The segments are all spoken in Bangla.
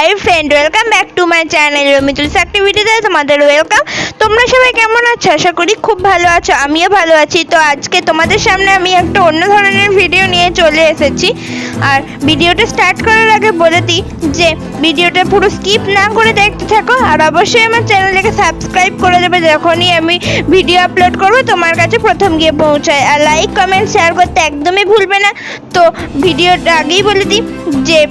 High friend, welcome back to my channel রমিতুলস অ্যাক্টিভিটিতে তোমাদের ওয়েলকাম। তোমরা সবাই কেমন আছো? আশা করি খুব ভালো আছো, আমিও ভালো আছি। তো আজকে তোমাদের সামনে আমি একটা অন্য ধরনের ভিডিও নিয়ে চলে এসেছি। আর ভিডিওটা স্টার্ট করার আগে বলে দিই যে ভিডিওটা পুরো স্কিপ না করে দেখতে থাকো, আর অবশ্যই আমার চ্যানেলটাকে সাবস্ক্রাইব করে দেবে যখনই আমি ভিডিও আপলোড করবো তোমার কাছে প্রথম গিয়ে পৌঁছায়। আর লাইক কমেন্ট শেয়ার করতে একদমই ভুলবে না। তো ভিডিওটা আগেই বলে দিই যে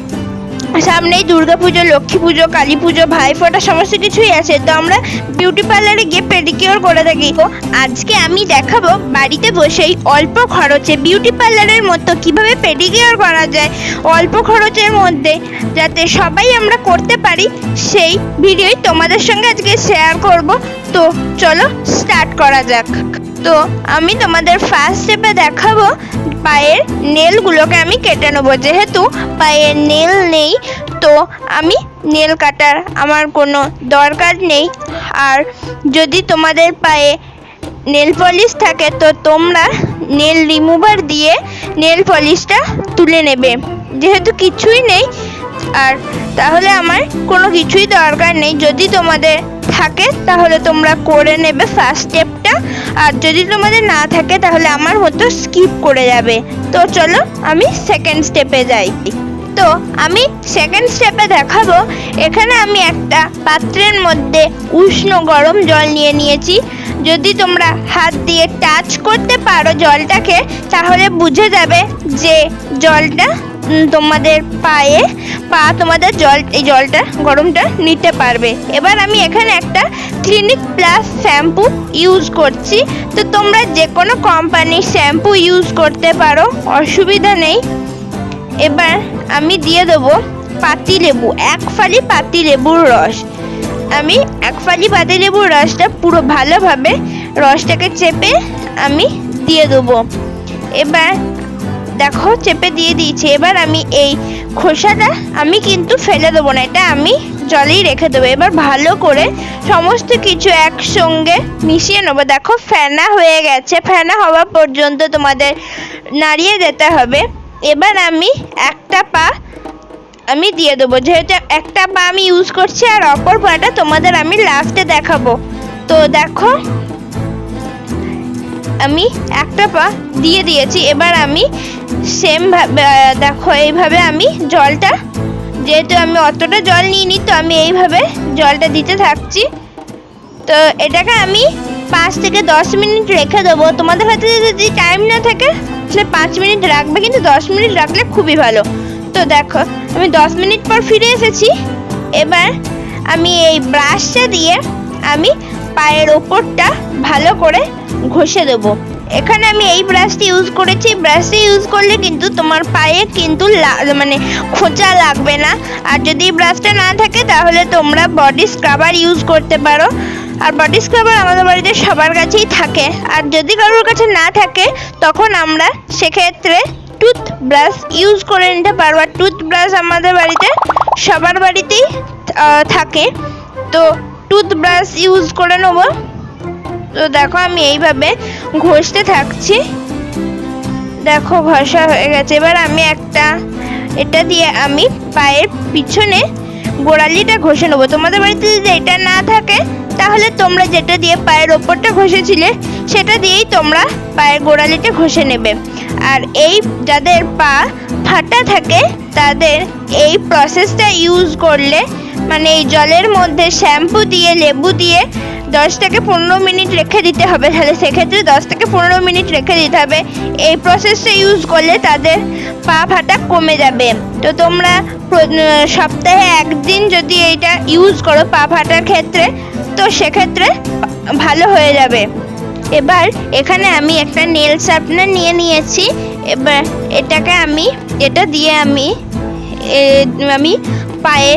সামনেই দুর্গা পুজো, লক্ষ্মী পুজো, কালী পুজো, ভাইফোঁটা সমস্ত কিছুই আছে। তো আমরা বিউটি পার্লারে গিয়ে পেডিকিওর করে থাকি। তো আজকে আমি দেখাবো বাড়িতে বসেই অল্প খরচে বিউটি পার্লারের মতো কিভাবে পেডিকিওর করা যায় অল্প খরচের মধ্যে, যাতে সবাই আমরা করতে পারি, সেই ভিডিওই তোমাদের সঙ্গে আজকে শেয়ার করব। তো চলো স্টার্ট করা যাক। তো আমি তোমাদের ফার্স্ট স্টেপে দেখাবো পায়ের নেলগুলোকে আমি কেটে নেবো। যেহেতু পায়ের নেল নেই, তো আমি নেল কাটার আমার কোনো দরকার নেই। আর যদি তোমাদের পায়ে নেল পলিশ থাকে তো তোমরা নেল রিমুভার দিয়ে নেল পলিশটা তুলে নেবে। যেহেতু কিছুই নেই, আর তাহলে আমার কোনো কিছুই দরকার নেই। যদি তোমাদের থাকে তাহলে তোমরা করে নেবে ফার্স্ট স্টেপটা, আর যদি তোমাদের না থাকে তাহলে আমার মতো স্কিপ করে যাবে। তো চলো আমি সেকেন্ড স্টেপে যাই। তো আমি সেকেন্ড স্টেপে দেখাবো। এখানে আমি একটা পাত্রের মধ্যে উষ্ণ গরম জল নিয়ে নিয়েছি। যদি তোমরা হাত দিয়ে টাচ করতে পারো জলটাকে, তাহলে বুঝে যাবে যে জলটা তোমাদের তোমাদের এই জলটা গরমটা নিতে পারবে। এবার আমি এখানে একটা ক্লিনিক প্লাস শ্যাম্পু ইউজ করছি। তো তোমরা যে কোনো কোম্পানির শ্যাম্পু ইউজ করতে পারো, অসুবিধা নেই। এবার আমি দিয়ে দেবো পাতিলেবু, এক ফালি পাতিলেবুর রস। আমি এক ফালি পাতিলেবুর রসটা পুরো ভালোভাবে রসটাকে চেপে আমি দিয়ে দেবো। এবার দেখো চেপে দিয়ে দিয়েছি। এবার আমি এই খোসাটা আমি কিন্তু ফেলে দেবো না, এটা আমি জলেই রেখে দেবো। এবার ভালো করে সমস্ত কিছু একসঙ্গে মিশিয়ে নেবো। দেখো ফেনা হয়ে গেছে, ফেনা হওয়া পর্যন্ত তোমাদের নাড়িয়ে যেতে হবে। এবার আমি একটা পা আমি দিয়ে দেবো, যেহেতু একটা পা আমি ইউজ করছি, আর অপর পাটা তোমাদের আমি লাস্টে দেখাবো। তো দেখো আমি একটা পা দিয়ে দিয়েছি। এবার আমি সেমভাবে দেখো এইভাবে আমি জলটা, যেহেতু আমি অতটা জল নিইনি, তো আমি এইভাবে জলটা দিতে থাকছি। তো এটাকে আমি 5 থেকে 10 মিনিট রেখে দেবো। তোমাদের হাতে যদি টাইম না থাকে তাহলে 5 মিনিট রাখবে, কিন্তু 10 মিনিট রাখলে খুবই ভালো। তো দেখো আমি 10 মিনিট পর ফিরে এসেছি। এবার আমি এই ব্রাশটা দিয়ে আমি পায়ের ওপরটা ভালো করে ঘষে দেবো। এখানে আমি এই ব্রাশটি ইউজ করেছি। ব্রাশটি ইউজ করলে কিন্তু তোমার পায়ে কিন্তু মানে খোঁচা লাগবে না। আর যদি ব্রাশটা না থাকে তাহলে তোমরা বডি স্ক্রাবার ইউজ করতে পারো। আর বডি স্ক্রাবার আমাদের বাড়িতে সবার কাছেই থাকে। আর যদি কারোর কাছে না থাকে তখন আমরা সেক্ষেত্রে টুথ ব্রাশ ইউজ করে নিতে পারবো। আর টুথ ব্রাশ আমাদের বাড়িতে সবার বাড়িতেই থাকে, তো টুথ ব্রাশ ইউজ করে নেবো। তো দেখো আমি এইভাবে ঘষতে থাকছি। দেখো ঘষা হয়ে গেছে। এবার আমি এটা দিয়ে আমি পায়ের পিছনে গোড়ালিটা ঘষে নেবো। তোমাদের বাড়িতে যদি এটা না থাকে তাহলে তোমরা যেটা দিয়ে পায়ের ওপরটা ঘষেছিলে সেটা দিয়েই তোমরা পায়ের গোড়ালিটা ঘষে নেবে। আর এই যাদের পা ফাটা থাকে তাদের এই প্রসেসটা ইউজ করলে, মানে এই জলের মধ্যে শ্যাম্পু দিয়ে লেবু দিয়ে 10 থেকে 15 মিনিট রেখে দিতে হবে। তাহলে সেক্ষেত্রে 10 থেকে 15 মিনিট রেখে দিতে হবে। এই প্রসেসটা ইউজ করলে তাদের পা ফাটা কমে যাবে। তো তোমরা সপ্তাহে একদিন যদি এইটা ইউজ করো পা ফাটার ক্ষেত্রে, তো সেক্ষেত্রে ভালো হয়ে যাবে। এবার এখানে আমি একটা নেল শার্পনার নিয়ে নিয়েছি। এবার এটা দিয়ে আমি পায়ে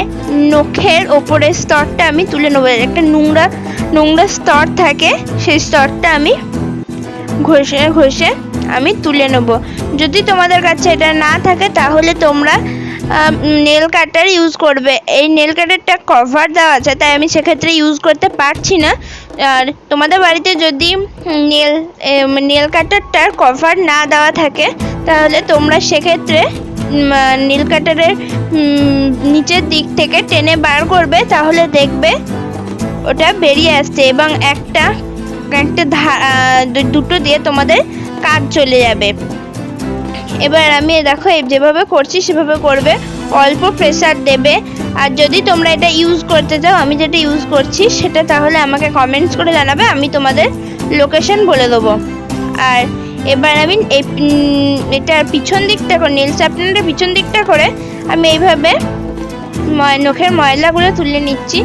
নখের ওপরের স্তরটা আমি তুলে নেবো। একটা নোংরা স্তর থাকে, সেই স্তরটা আমি ঘষে আমি তুলে নেব। যদি তোমাদের কাছে এটা না থাকে তাহলে তোমরা নেল কাটার ইউজ করবে। এই নেল কাটারটা কভার দেওয়া আছে, তাই আমি সেক্ষেত্রে ইউজ করতে পারছি না। আর তোমাদের বাড়িতে যদি নেল কাটারটার কভার না দেওয়া থাকে তাহলে তোমরা সেক্ষেত্রে নীল কাটারের নিচের দিক থেকে টেনে বার করবে, তাহলে দেখবে ওটা বেরিয়ে আসছে এবং একটা দুটো দিয়ে তোমাদের কাজ চলে যাবে। এবার আমি দেখো যেভাবে করছি সেভাবে করবে, অল্প প্রেসার দেবে। আর যদি তোমরা এটা ইউজ করতে চাও, আমি যেটা ইউজ করছি সেটা, তাহলে আমাকে কমেন্টস করে জানাবে, আমি তোমাদের লোকেশন বলে দেবো। আর এবার আমি এটার পিছন দিকটা করে, নেল শার্পনারের পিছন দিকটা করে আমি এইভাবে নখের ময়লাগুলো তুলে নিচ্ছি।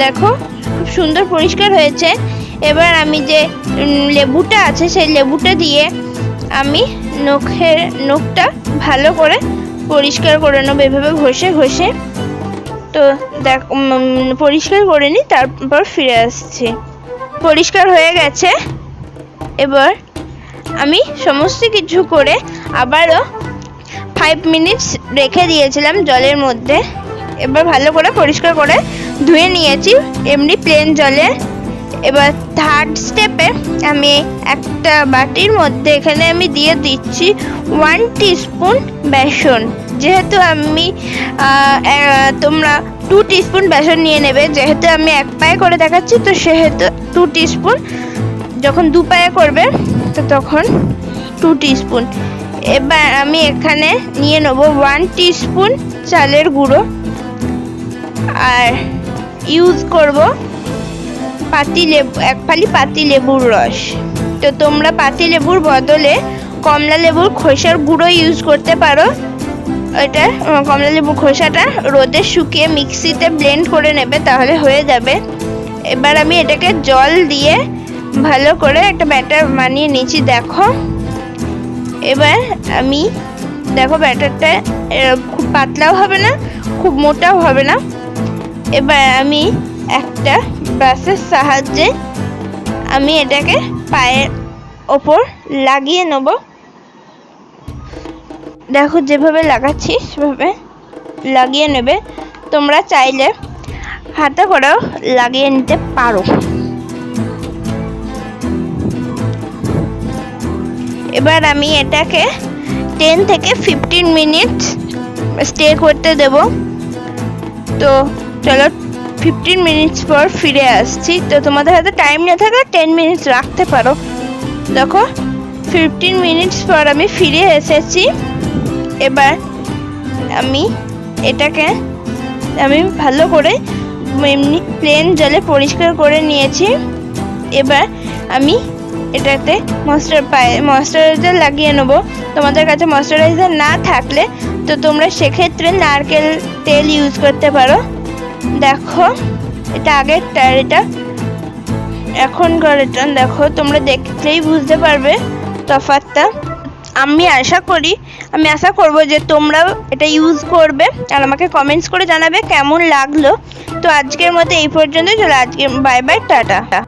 দেখো খুব সুন্দর পরিষ্কার হয়েছে। এবার আমি যে লেবুটা আছে সেই লেবুটা দিয়ে আমি নখটা ভালো করে পরিষ্কার করে নেবো, এভাবে ঘষে ঘষে। তো দেখ পরিষ্কার করে নিই, তারপর ফিরে আসছি। পরিষ্কার হয়ে গেছে। এবার আমি সমস্ত কিছু করে আবারও 5 মিনিটস রেখে দিয়েছিলাম জলের মধ্যে। এবার ভালো করে পরিষ্কার করে ধুয়ে নিয়েছি এমনি প্লেন জলে। এবার থার্ড স্টেপে আমি একটা বাটির মধ্যে এখানে আমি দিয়ে দিচ্ছি 1 টিস্পুন বেসন। যেহেতু আমি তোমরা 2 টিস্পুন বেসন নিয়ে নেবে, যেহেতু আমি এক পায়ে করে দেখাচ্ছি তো সেহেতু 2 টিস্পুন। যখন 2 পায়ে করবে তো তখন 2 টিস্পুন। এবার আমি এখানে নিয়ে নেব 1 টিস্পুন চালের গুঁড়ো, আর ইউজ করব এক ফালি পাতি লেবুর রস। তো তোমরা পাতি লেবুর বদলে কমলা লেবুর খোসার গুঁড়ো ইউজ করতে পারো। এটা কমলা লেবুর খোসাটা রোদে শুকিয়ে মিক্সিতে ব্লেন্ড করে নেবে, তাহলে হয়ে যাবে। এবার আমি এটাকে জল দিয়ে ভালো করে একটা ব্যাটার বানিয়ে নিয়েছি। দেখো এবার আমি দেখো ব্যাটারটা খুব পাতলাও হবে না, খুব মোটাও হবে না। এবার আমি একটা ব্রাশের সাহায্যে আমি এটাকে পায়ের ওপর লাগিয়ে নেব। দেখো যেভাবে লাগাচ্ছি সেভাবে লাগিয়ে নেবে। তোমরা চাইলে হাতে করেও লাগিয়ে নিতে পারো। এবার আমি এটাকে 10 থেকে 15 মিনিট স্টে করতে দেব। তো চলো 15 মিনিটস পর ফিরে আসছি। তো তোমাদের হাতে টাইম না থাকলে 10 মিনিটস রাখতে পারো। দেখো 15 মিনিটস পর আমি ফিরে এসেছি। এবার আমি এটাকে ভালো করে এমনি প্লেন জলে পরিষ্কার করে নিয়েছি। এবার আমি এটাতে ময়শ্চারাইজার লাগিয়ে নেবো। তোমাদের কাছে ময়শ্চারাইজার না থাকলে তো তোমরা সেক্ষেত্রে নারকেল তেল ইউজ করতে পারো। দেখো এটা আগেরটা, এটা এখনকার এটা দেখো, তোমরা দেখলেই বুঝতে পারবে তফাৎটা। আমি আশা করব যে তোমরাও এটা ইউজ করবে আর আমাকে কমেন্টস করে জানাবে কেমন লাগলো। তো আজকের মতো এই পর্যন্ত। চলো আজকে বাই বাই, টাটা।